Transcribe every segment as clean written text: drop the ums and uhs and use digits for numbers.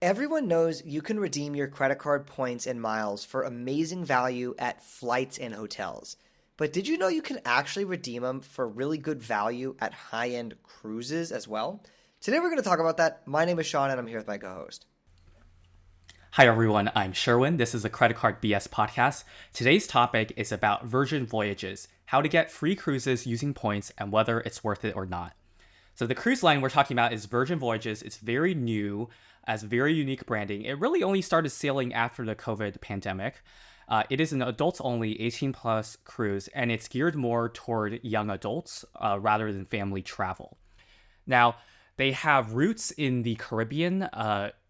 Everyone knows you can redeem your credit card points and miles for amazing value at flights and hotels. But did you know you can actually redeem them for really good value at high-end cruises as well? Today we're going to talk about that. My name is Sean and I'm here with my co-host. Hi everyone, I'm Sherwin. This is a Credit Card BS podcast. Today's topic is about Virgin Voyages, how to get free cruises using points and whether it's worth it or not. So the cruise line we're talking about is Virgin Voyages. It's very new, has very unique branding. It really only started sailing after the COVID pandemic. It is an adults-only 18-plus cruise, and it's geared more toward young adults rather than family travel. Now, they have routes in the Caribbean,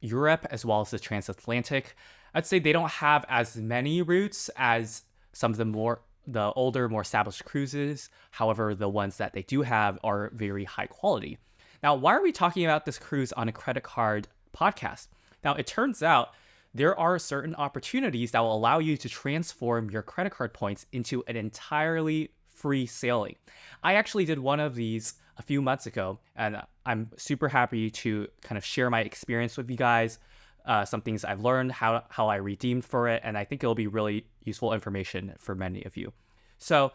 Europe, as well as the transatlantic. I'd say they don't have as many routes as some of the older, more established cruises. However, the ones that they do have are very high quality. Now, why are we talking about this cruise on a credit card podcast? Now, it turns out there are certain opportunities that will allow you to transform your credit card points into an entirely free sailing. I actually did one of these a few months ago, and I'm super happy to kind of share my experience with you guys, some things I've learned, how I redeemed for it, and I think it'll be really useful information for many of you. So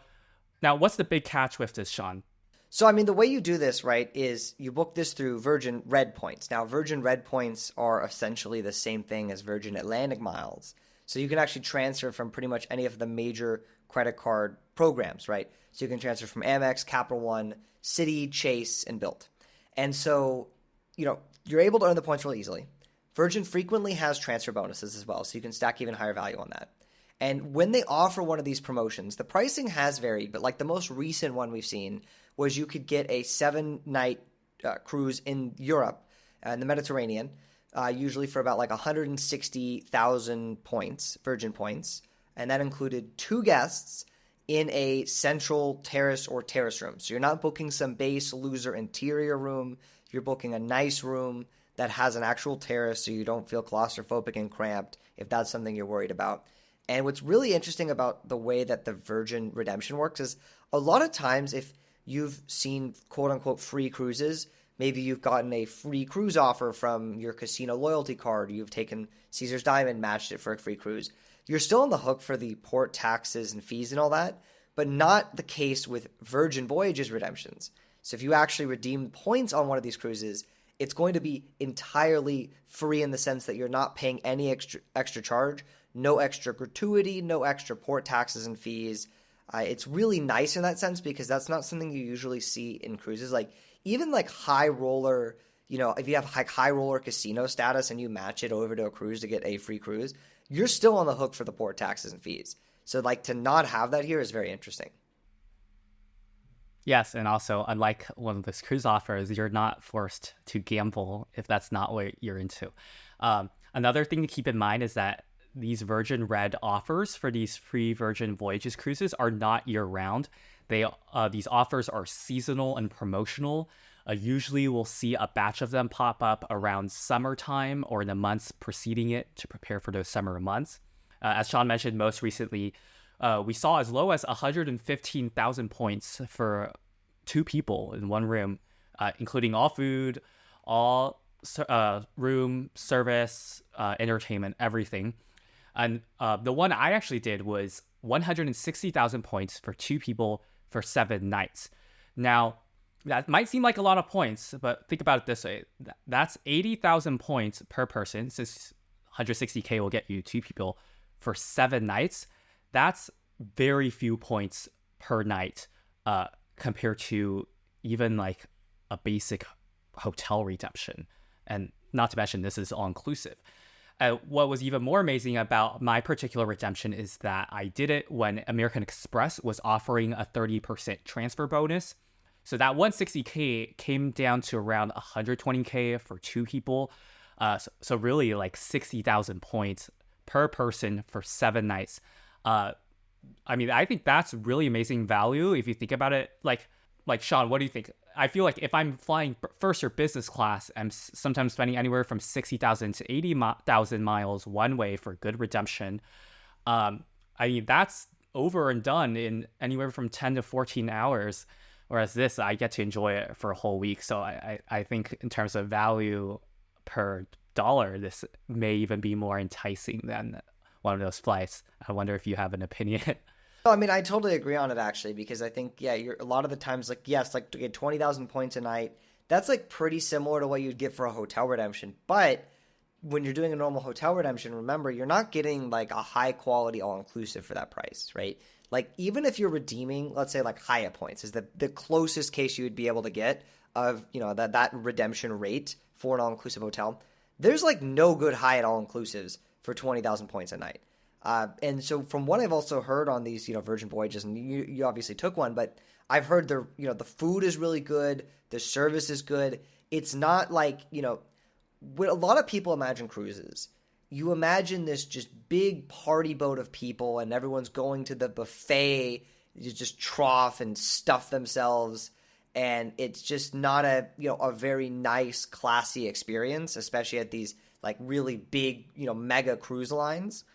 now, what's the big catch with this, Sean? So, the way you do this, right, is you book this through Virgin Red Points. Now, Virgin Red Points are essentially the same thing as Virgin Atlantic Miles. So you can actually transfer from pretty much any of the major credit card programs, right? So you can transfer from Amex, Capital One, Citi, Chase, and Bilt. And so, you're able to earn the points really easily. Virgin frequently has transfer bonuses as well, so you can stack even higher value on that. And when they offer one of these promotions, the pricing has varied, but like the most recent one we've seen was you could get a 7-night cruise in Europe, in the Mediterranean, usually for about like 160,000 points, Virgin points. And that included 2 guests in a central terrace or terrace room. So you're not booking some base loser interior room. You're booking a nice room that has an actual terrace so you don't feel claustrophobic and cramped if that's something you're worried about. And what's really interesting about the way that the Virgin redemption works is a lot of times if you've seen quote unquote free cruises, maybe you've gotten a free cruise offer from your casino loyalty card, you've taken Caesar's Diamond, matched it for a free cruise. You're still on the hook for the port taxes and fees and all that, but not the case with Virgin Voyages redemptions. So if you actually redeem points on one of these cruises, it's going to be entirely free in the sense that you're not paying any extra charge, no extra gratuity, no extra port taxes and fees. It's really nice in that sense because that's not something you usually see in cruises. Like even like high roller, if you have like high roller casino status and you match it over to a cruise to get a free cruise, you're still on the hook for the port taxes and fees. So like to not have that here is very interesting. Yes, and also, unlike one of those cruise offers, you're not forced to gamble if that's not what you're into. Another thing to keep in mind is that these Virgin Red offers for these free Virgin Voyages cruises are not year-round. These offers are seasonal and promotional. Usually, we'll see a batch of them pop up around summertime or in the months preceding it to prepare for those summer months. As Sean mentioned, most recently, we saw as low as 115,000 points for 2 people in one room, including all food, all room, service, entertainment, everything. And the one I actually did was 160,000 points for 2 people for 7 nights. Now, that might seem like a lot of points, but think about it this way. That's 80,000 points per person, since 160K will get you 2 people for 7 nights. That's very few points per night compared to even like a basic hotel redemption. And not to mention, this is all inclusive. What was even more amazing about my particular redemption is that I did it when American Express was offering a 30% transfer bonus. So that 160K came down to around 120K for 2 people. So really like 60,000 points per person for 7 nights. I think that's really amazing value if you think about it. Like Sean, what do you think? I feel like if I'm flying first or business class, I'm sometimes spending anywhere from 60,000 to 80,000 miles one way for good redemption. That's over and done in anywhere from 10 to 14 hours. Whereas I get to enjoy it for a whole week. So I think in terms of value per dollar, this may even be more enticing than one of those flights. I wonder if you have an opinion. No, I mean, I totally agree on it actually, because I think, yeah, you're a lot of the times, like, yes, like to get 20,000 points a night, that's like pretty similar to what you'd get for a hotel redemption. But when you're doing a normal hotel redemption, remember, you're not getting like a high quality all inclusive for that price, right? Like, even if you're redeeming, let's say like Hyatt points is the closest case you would be able to get of, that redemption rate for an all inclusive hotel. There's like no good Hyatt all inclusives for 20,000 points a night. And so from what I've also heard on these, Virgin Voyages, and you obviously took one, but I've heard the food is really good, the service is good. It's not like, what a lot of people imagine cruises. You imagine this just big party boat of people and everyone's going to the buffet, you just trough and stuff themselves. And it's just not a very nice, classy experience, especially at these like really big, mega cruise lines.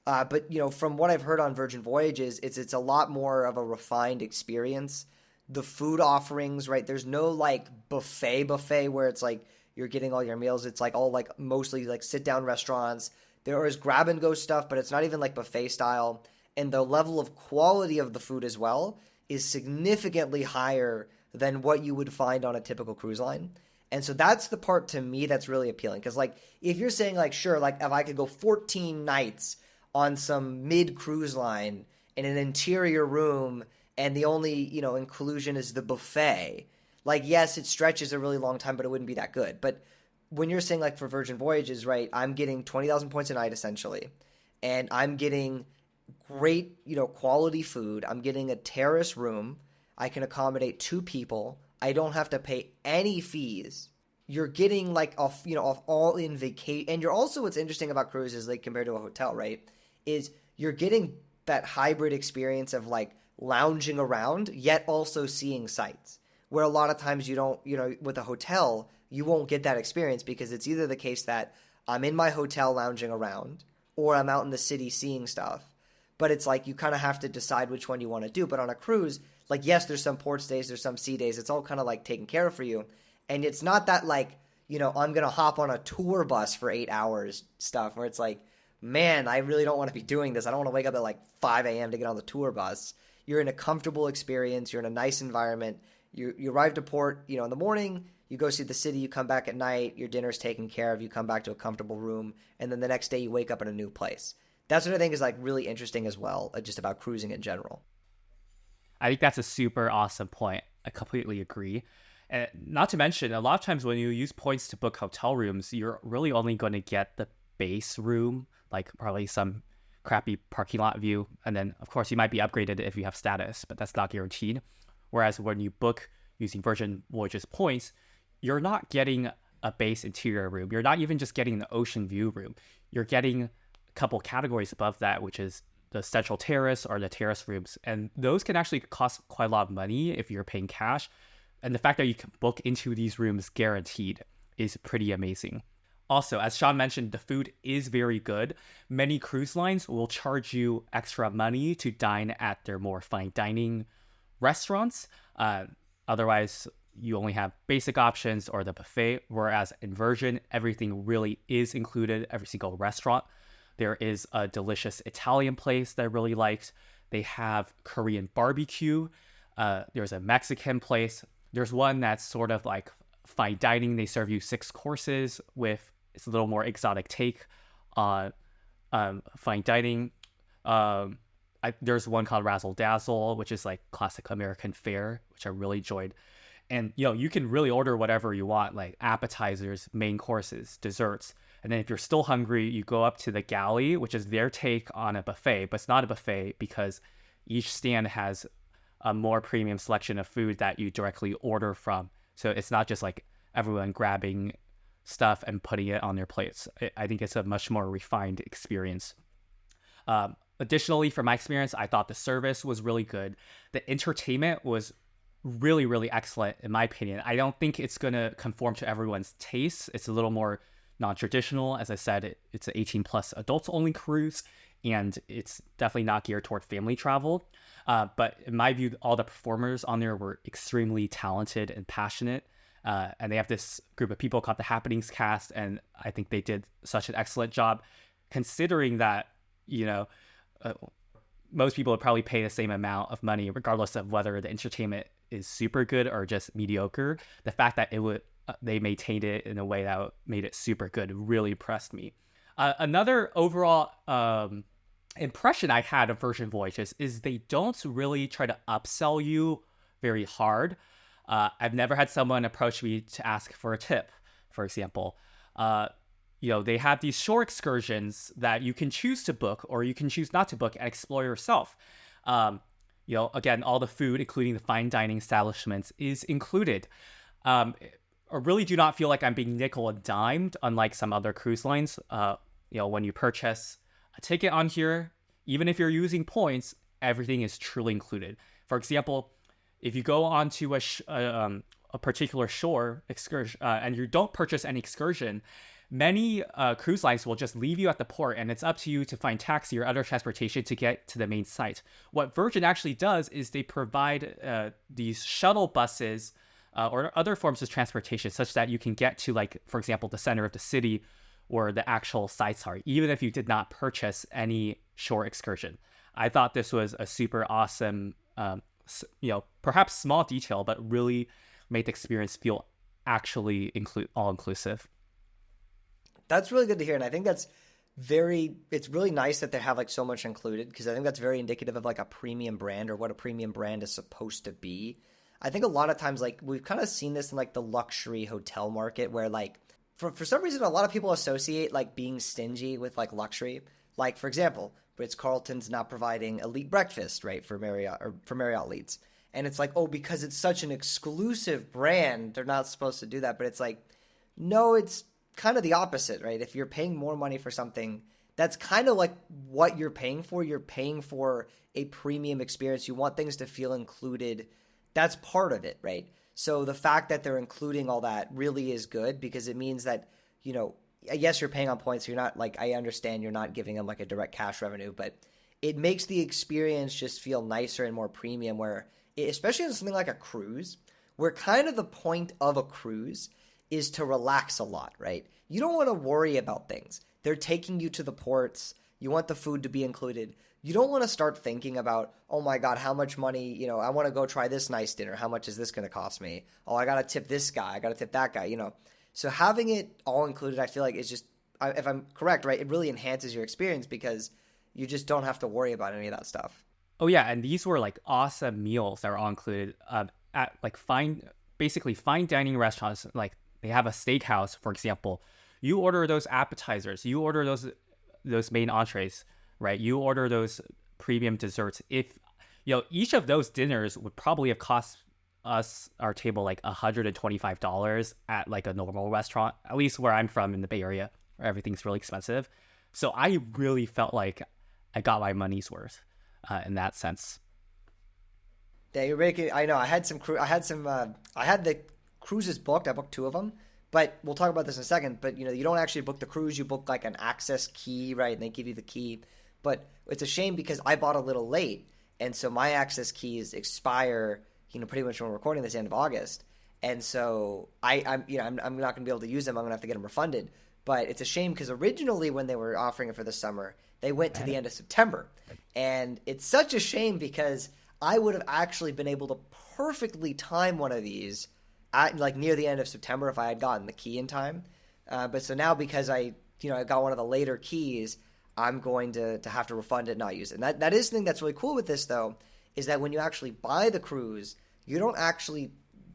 But from what I've heard on Virgin Voyages, it's a lot more of a refined experience. The food offerings, right? There's no like buffet where it's like you're getting all your meals. It's like all like mostly like sit down restaurants. There is grab and go stuff, but it's not even like buffet style. And the level of quality of the food as well is significantly higher than what you would find on a typical cruise line. And so that's the part to me that's really appealing. Because like if you're saying like, sure, like if I could go 14 nights on some mid cruise line in an interior room and the only, inclusion is the buffet. Like, yes, it stretches a really long time, but it wouldn't be that good. But when you're saying like for Virgin Voyages, right, I'm getting 20,000 points a night essentially. And I'm getting great, quality food. I'm getting a terrace room. I can accommodate 2 people. I don't have to pay any fees. You're getting like off all in vacation. And you're also, what's interesting about cruises, like compared to a hotel, right, is you're getting that hybrid experience of like lounging around, yet also seeing sights. Where a lot of times you don't, with a hotel, you won't get that experience because it's either the case that I'm in my hotel lounging around or I'm out in the city seeing stuff. But it's like you kind of have to decide which one you want to do. But on a cruise, like, yes, there's some port stays, there's some sea days. It's all kind of like taken care of for you. And it's not that like, I'm going to hop on a tour bus for 8 hours stuff where it's like, man, I really don't want to be doing this. I don't want to wake up at like 5 a.m. to get on the tour bus. You're in a comfortable experience. You're in a nice environment. You arrive to port, in the morning. You go see the city. You come back at night. Your dinner's taken care of. You come back to a comfortable room. And then the next day you wake up in a new place. That's what I think is like really interesting as well, just about cruising in general. I think that's a super awesome point. I completely agree. And not to mention, a lot of times when you use points to book hotel rooms, you're really only going to get the base room, like probably some crappy parking lot view. And then, of course, you might be upgraded if you have status, but that's not guaranteed. Whereas when you book using Virgin Voyages points, you're not getting a base interior room. You're not even just getting the ocean view room. You're getting a couple categories above that, which is the central terrace or the terrace rooms. And those can actually cost quite a lot of money if you're paying cash. And the fact that you can book into these rooms guaranteed is pretty amazing. Also, as Sean mentioned, the food is very good. Many cruise lines will charge you extra money to dine at their more fine dining restaurants. Otherwise, you only have basic options or the buffet, whereas in Virgin, everything really is included, every single restaurant. There is a delicious Italian place that I really liked. They have Korean barbecue. There's a Mexican place. There's one that's sort of like fine dining. They serve you 6 courses with it's a little more exotic take on fine dining. There's one called Razzle Dazzle, which is like classic American fare, which I really enjoyed. And you can really order whatever you want, like appetizers, main courses, desserts. And then if you're still hungry, you go up to the galley, which is their take on a buffet, but it's not a buffet because each stand has a more premium selection of food that you directly order from. So it's not just like everyone grabbing stuff and putting it on their plates. I think it's a much more refined experience. Additionally, from my experience, I thought the service was really good. The entertainment was really, really excellent, in my opinion. I don't think it's going to conform to everyone's taste. It's a little more non-traditional. As I said, it's an 18 plus adults only cruise, and it's definitely not geared toward family travel. But in my view, all the performers on there were extremely talented and passionate. And they have this group of people called the Happenings Cast, and I think they did such an excellent job, considering that, most people would probably pay the same amount of money, regardless of whether the entertainment is super good or just mediocre. The fact that they maintained it in a way that made it super good really impressed me. Another overall impression I had of Virgin Voyages is they don't really try to upsell you very hard. I've never had someone approach me to ask for a tip, for example. They have these shore excursions that you can choose to book or you can choose not to book and explore yourself. Again, all the food, including the fine dining establishments, is included. I really do not feel like I'm being nickel and dimed, unlike some other cruise lines. When you purchase a ticket on here, even if you're using points, everything is truly included. For example, if you go onto a particular shore excursion and you don't purchase any excursion, many cruise lines will just leave you at the port, and it's up to you to find taxi or other transportation to get to the main site. What Virgin actually does is they provide these shuttle buses or other forms of transportation such that you can get to, like, for example, the center of the city where the actual sites are, even if you did not purchase any shore excursion. I thought this was a super awesome, perhaps small detail, but really made the experience feel actually all-inclusive. That's really good to hear, and I think it's really nice that they have like so much included, because I think that's very indicative of like a premium brand or what a premium brand is supposed to be. I think a lot of times, like, we've kind of seen this in like the luxury hotel market where, like, for some reason a lot of people associate like being stingy with like luxury. Like, for example, Ritz-Carlton's not providing elite breakfast, right, for Marriott or for Marriott Elites. And it's like, oh, because it's such an exclusive brand, they're not supposed to do that. But it's like, no, it's kind of the opposite, right? If you're paying more money for something, that's kind of like what you're paying for. You're paying for a premium experience. You want things to feel included. That's part of it, right? So the fact that they're including all that really is good, because it means that, yes, you're paying on points. You're not, like, I understand you're not giving them like a direct cash revenue, but it makes the experience just feel nicer and more premium, where, especially on something like a cruise, where kind of the point of a cruise is to relax a lot, right? You don't want to worry about things. They're taking you to the ports. You want the food to be included. You don't want to start thinking about, oh my God, how much money, I want to go try this nice dinner. How much is this going to cost me? Oh, I got to tip this guy. I got to tip that guy, So having it all included, I feel like is just, if I'm correct, right, it really enhances your experience, because you just don't have to worry about any of that stuff. Oh yeah, and these were like awesome meals that were all included at like fine dining restaurants. Like, they have a steakhouse, for example. You order those appetizers, you order those main entrees, right? You order those premium desserts. If each of those dinners would probably have cost our table like $125 at like a normal restaurant, at least where I'm from in the Bay Area, where everything's really expensive. So I really felt like I got my money's worth in that sense. Yeah, you're making. I know. I had the cruises booked. I booked 2 of them, but we'll talk about this in a second. But you don't actually book the cruise. You book like an access key, right? And they give you the key. But it's a shame because I bought a little late, and so my access keys expire, pretty much when we're recording this, end of August. And so I'm not going to be able to use them. I'm going to have to get them refunded. But it's a shame because originally when they were offering it for the summer, they went to the end of September. And it's such a shame because I would have actually been able to perfectly time one of these at like near the end of September if I had gotten the key in time. But so now because I got one of the later keys, I'm going to have to refund it and not use it. And that is something that's really cool with this, though, is that when you actually buy the cruise, you don't actually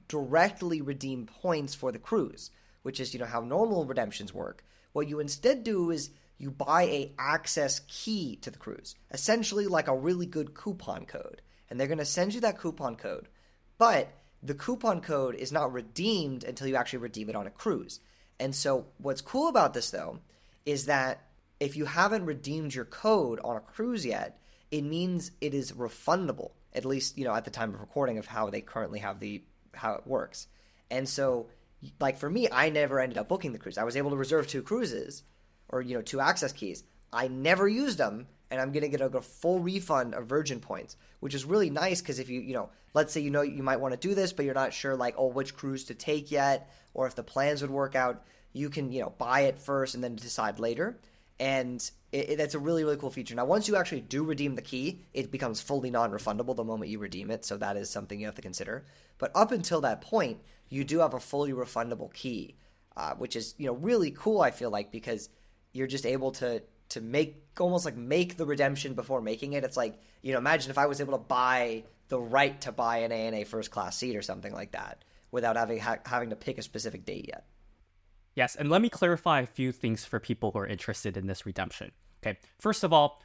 directly redeem points for the cruise, which is how normal redemptions work. What you instead do is you buy a access key to the cruise, essentially like a really good coupon code. And they're going to send you that coupon code. But the coupon code is not redeemed until you actually redeem it on a cruise. And so what's cool about this, though, is that if you haven't redeemed your code on a cruise yet, it means it is refundable, at least, at the time of recording of how they currently have how it works. And so, like for me, I never ended up booking the cruise. I was able to reserve 2 cruises or, 2 access keys. I never used them. and I'm going to get a full refund of Virgin points, which is really nice because if let's say you might want to do this, but you're not sure like, oh, which cruise to take yet, or if the plans would work out, you can, buy it first and then decide later. And that's a really, really cool feature. Now, once you actually do redeem the key, it becomes fully non-refundable the moment you redeem it, so that is something you have to consider. But up until that point, you do have a fully refundable key, which is, really cool, I feel like, because you're just able to make the redemption before making it. It's like, imagine if I was able to buy the right to buy an ANA first class seat or something like that without having to pick a specific date yet. Yes, and let me clarify a few things for people who are interested in this redemption. Okay, first of all,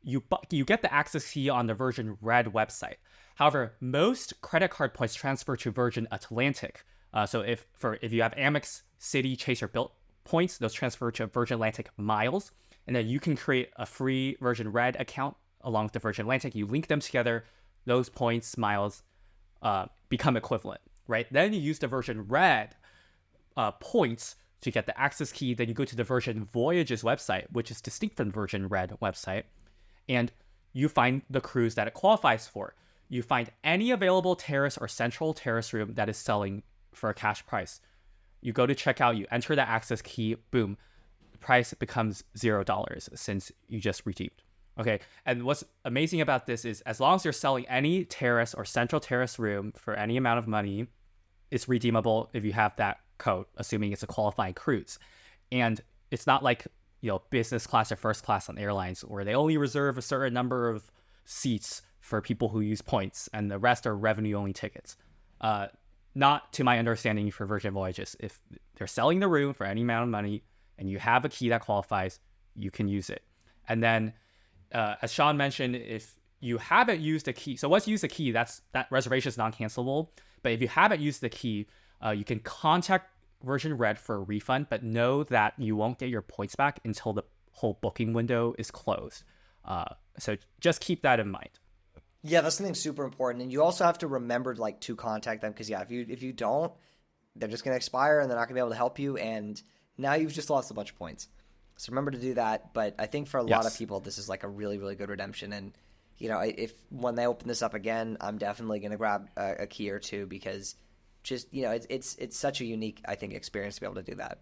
you get the access key on the Virgin Red website. However, most credit card points transfer to Virgin Atlantic. So if you have Amex, Citi, Chase, or Bilt points, those transfer to Virgin Atlantic miles, and then you can create a free Virgin Red account along with the Virgin Atlantic. You link them together, those points, miles become equivalent, right? Then you use the Virgin Red points to get the access key. Then you go to the Virgin Voyages website, which is distinct from the Virgin Red website, and you find the cruise that it qualifies for. You find any available terrace or central terrace room that is selling for a cash price. You go to checkout, you enter the access key, boom, the price becomes $0 since you just redeemed. Okay, and what's amazing about this is as long as you're selling any terrace or central terrace room for any amount of money, it's redeemable if you have that code, assuming it's a qualifying cruise. And it's not like, business class or first class on airlines where they only reserve a certain number of seats for people who use points and the rest are revenue only tickets. Not to my understanding for Virgin Voyages. If they're selling the room for any amount of money and you have a key that qualifies, you can use it. And then as Sean mentioned, if you haven't used a key, so once you use a key, that reservation is non-cancelable. But if you haven't used the key, you can contact Virgin Red for a refund, but know that you won't get your points back until the whole booking window is closed. So just keep that in mind. Yeah, that's something super important. And you also have to remember to contact them because, if you don't, they're just going to expire and they're not going to be able to help you. And now you've just lost a bunch of points. So remember to do that. But I think for a lot of people, this is a really, really good redemption. And, if when they open this up again, I'm definitely going to grab a key or two because just, it's such a unique, I think, experience to be able to do that.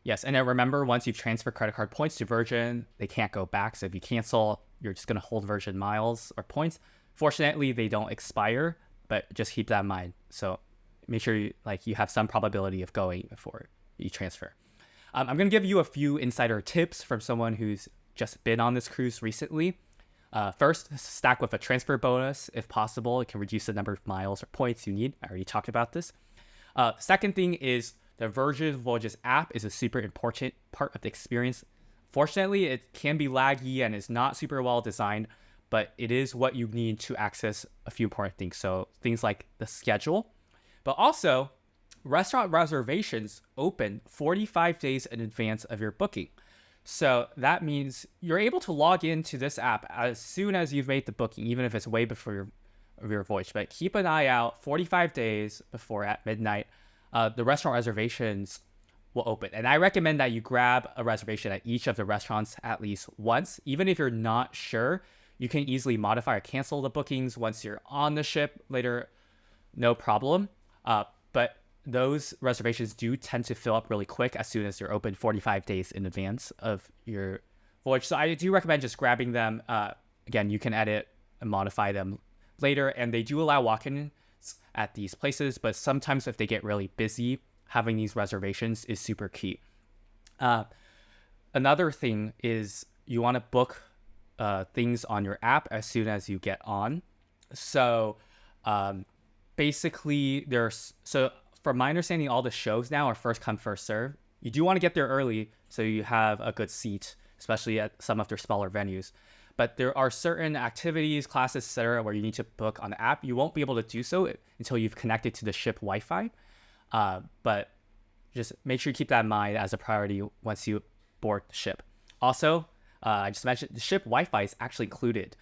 Yes, and then remember, once you've transferred credit card points to Virgin, they can't go back. So if you cancel, you're just going to hold Virgin miles or points. Fortunately, they don't expire, but just keep that in mind. So make sure you have some probability of going before you transfer. I'm going to give you a few insider tips from someone who's just been on this cruise recently. First, stack with a transfer bonus if possible. It can reduce the number of miles or points you need. I already talked about this. Second thing is the Virgin Voyages app is a super important part of the experience. Fortunately, it can be laggy and is not super well designed, but it is what you need to access a few important things. So things like the schedule, but also restaurant reservations open 45 days in advance of your booking. So that means you're able to log into this app as soon as you've made the booking, even if it's way before your voyage. But keep an eye out 45 days before at midnight. The restaurant reservations will open. And I recommend that you grab a reservation at each of the restaurants at least once. Even if you're not sure, you can easily modify or cancel the bookings once you're on the ship later, no problem. But those reservations do tend to fill up really quick as soon as you're open 45 days in advance of your voyage. So I do recommend just grabbing them. Again, you can edit and modify them later, and they do allow walk-ins at these places, but sometimes if they get really busy, having these reservations is super key. Another thing is you want to book things on your app as soon as you get on. So basically, from my understanding, all the shows now are first come, first serve. You do want to get there early so you have a good seat, especially at some of their smaller venues. But there are certain activities, classes, etc., where you need to book on the app. You won't be able to do so until you've connected to the ship Wi-Fi. But just make sure you keep that in mind as a priority once you board the ship. Also, I just mentioned the ship Wi-Fi is actually included.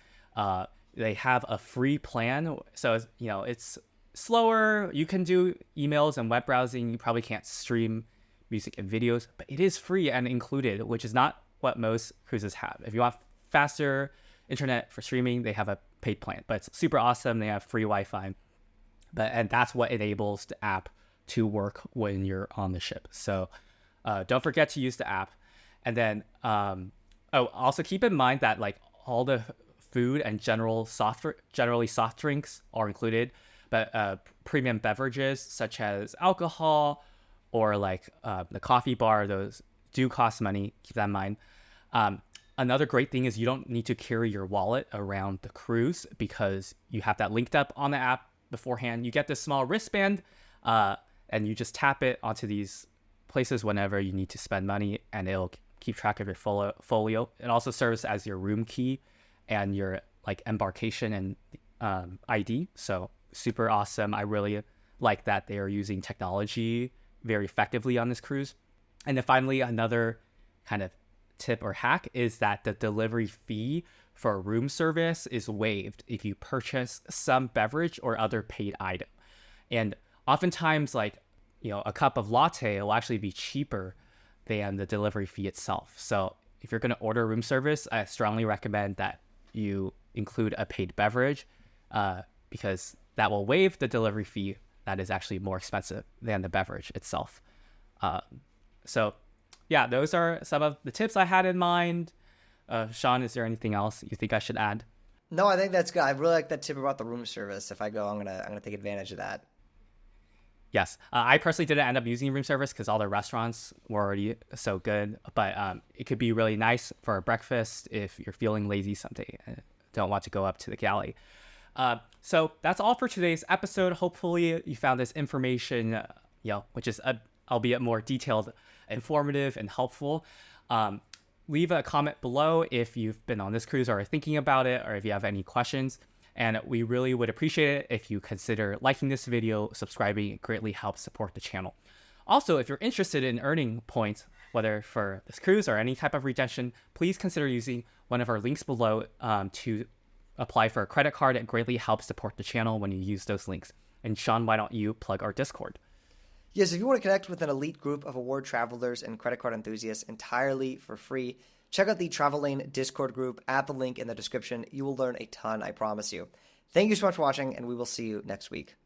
They have a free plan, so it's slower. You can do emails and web browsing. You probably can't stream music and videos, but it is free and included, which is not what most cruises have. If you want faster internet for streaming, they have a paid plan, but it's super awesome. They have free Wi-Fi, and that's what enables the app to work when you're on the ship. So don't forget to use the app. And then also keep in mind that like all the food and generally soft drinks are included, but premium beverages such as alcohol or like the coffee bar, those do cost money. Keep that in mind. Another great thing is you don't need to carry your wallet around the cruise because you have that linked up on the app beforehand. You get this small wristband and you just tap it onto these places whenever you need to spend money, and it'll keep track of your folio. It also serves as your room key and your like embarkation and ID. So super awesome. I really like that they are using technology very effectively on this cruise. And then finally, another kind of tip or hack is that the delivery fee for room service is waived if you purchase some beverage or other paid item. And oftentimes, like, you know, a cup of latte will actually be cheaper than the delivery fee itself. So if you're going to order room service, I strongly recommend that you include a paid beverage because that will waive the delivery fee that is actually more expensive than the beverage itself. So yeah, those are some of the tips I had in mind. Sean, is there anything else you think I should add? No, I think that's good. I really like that tip about the room service. If I go, I'm gonna take advantage of that. Yes, I personally didn't end up using room service because all the restaurants were already so good. But it could be really nice for a breakfast if you're feeling lazy someday and don't want to go up to the galley. So that's all for today's episode. Hopefully you found this information, which is albeit more detailed, informative, and helpful. Leave a comment below if you've been on this cruise or are thinking about it, or if you have any questions. And we really would appreciate it if you consider liking this video, subscribing. It greatly helps support the channel. Also, if you're interested in earning points, whether for this cruise or any type of redemption, please consider using one of our links below to apply for a credit card. It greatly helps support the channel when you use those links. And Sean, why don't you plug our Discord? Yes, if you want to connect with an elite group of award travelers and credit card enthusiasts entirely for free, check out the Travel Lane Discord group at the link in the description. You will learn a ton, I promise you. Thank you so much for watching, and we will see you next week.